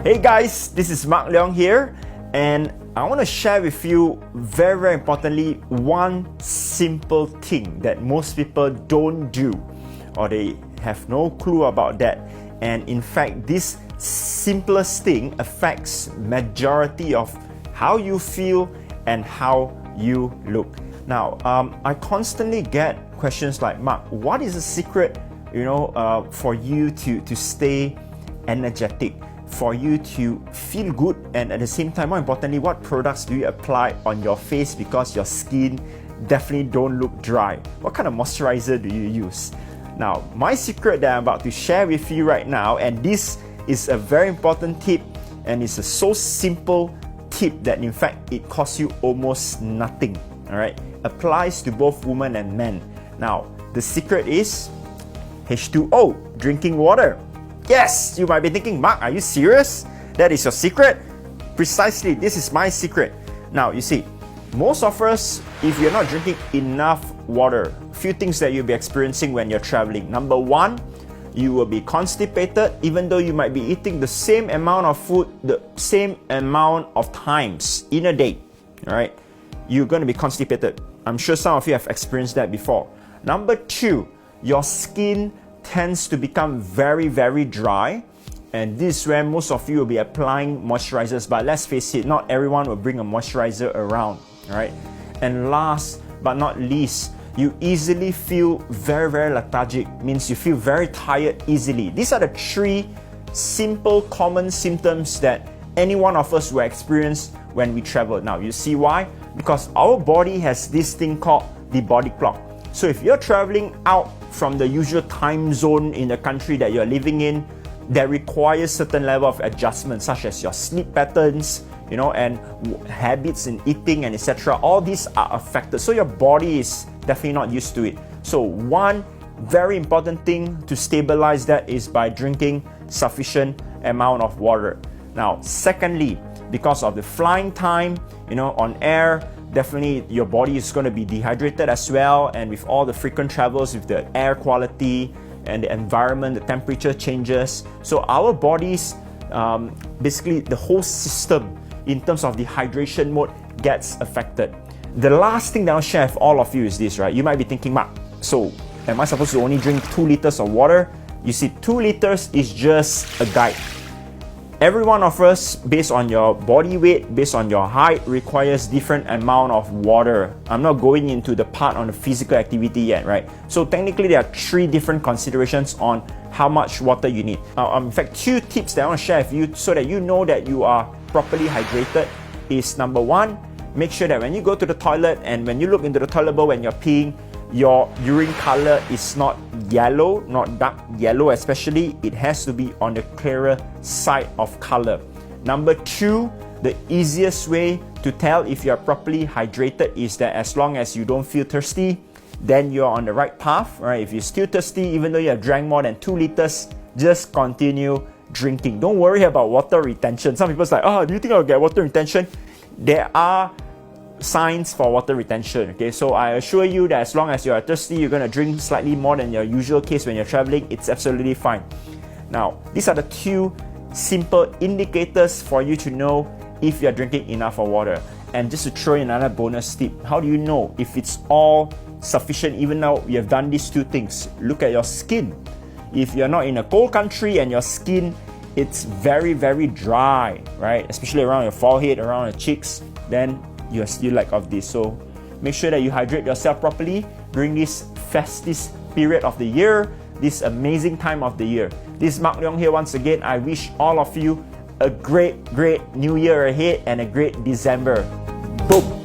Hey guys, this is Leong here, and I want to share with you very importantly one simple thing that most people don't do, or they have no clue about that. And in fact, this simplest thing affects majority of how you feel and how you look. Now, I constantly get questions like, Mark, what is the secret, for you to stay energetic, for you to feel good, and at the same time, more importantly, what products do you apply on your face because your skin definitely don't look dry? What kind of moisturizer do you use? Now, my secret that I'm about to share with you right now, and this is a very important tip, and it's a so simple tip that in fact it costs you almost nothing. All right, applies to both women and men. Now, the secret is H20, drinking water. Yes, you might be thinking, Mark, are you serious? That is your secret? Precisely, this is my secret. Now, you see, most of us, if you're not drinking enough water, few things that you'll be experiencing when you're traveling. Number one, you will be constipated, even though you might be eating the same amount of food, the same amount of times in a day. All right, you're going to be constipated. I'm sure some of you have experienced that before. Number two, your skin tends to become very dry, and this is where most of you will be applying moisturizers, but let's face it, not everyone will bring a moisturizer around. All right, and last but not least, you easily feel very lethargic, means you feel very tired easily. These are the three simple common symptoms that any one of us will experience when we travel. Now, you see why? Because our body has this thing called the body clock. So if you're traveling out from the usual time zone in the country that you're living in, that requires certain level of adjustment, such as your sleep patterns, and habits in eating and etc. All these are affected. So your body is definitely not used to it. So one very important thing to stabilize that is by drinking sufficient amount of water. Now, secondly, because of the flying time, on air, definitely your body is going to be dehydrated as well, and with all the frequent travels with the air quality and the environment, the temperature changes. So our bodies, basically the whole system in terms of the hydration mode gets affected. The last thing that I'll share with all of you is this, right? You might be thinking, Mark, so am I supposed to only drink 2 liters of water? You see, 2 liters is just a guide. Every one of us, based on your body weight, based on your height, requires different amount of water. I'm not going into the part on the physical activity yet, right? So technically, there are 3 different considerations on how much water you need. In fact, 2 tips that I want to share with you so that you know that you are properly hydrated is, number 1, make sure that when you go to the toilet and when you look into the toilet bowl when you're peeing, your urine color is not yellow, not dark yellow especially. It has to be on the clearer side of color. Number 2, the easiest way to tell if you are properly hydrated is that as long as you don't feel thirsty, then you're on the right path, right? If you're still thirsty, even though you have drank more than 2 liters, just continue drinking. Don't worry about water retention. Some people say, do you think I'll get water retention? There are signs for water retention. Okay, so I assure you that as long as you are thirsty, you're going to drink slightly more than your usual case when you're traveling. It's absolutely fine. Now, these are the 2 simple indicators for you to know if you're drinking enough of water. And just to throw in another bonus tip, how do you know if it's all sufficient even though you have done these 2 things? Look at your skin. If you're not in a cold country and your skin, it's very dry, right? Especially around your forehead, around your cheeks, then you're still lack of this. So make sure that you hydrate yourself properly during this festive period of the year, this amazing time of the year. This is Leong here once again. I wish all of you a great new year ahead and a great December. Boom!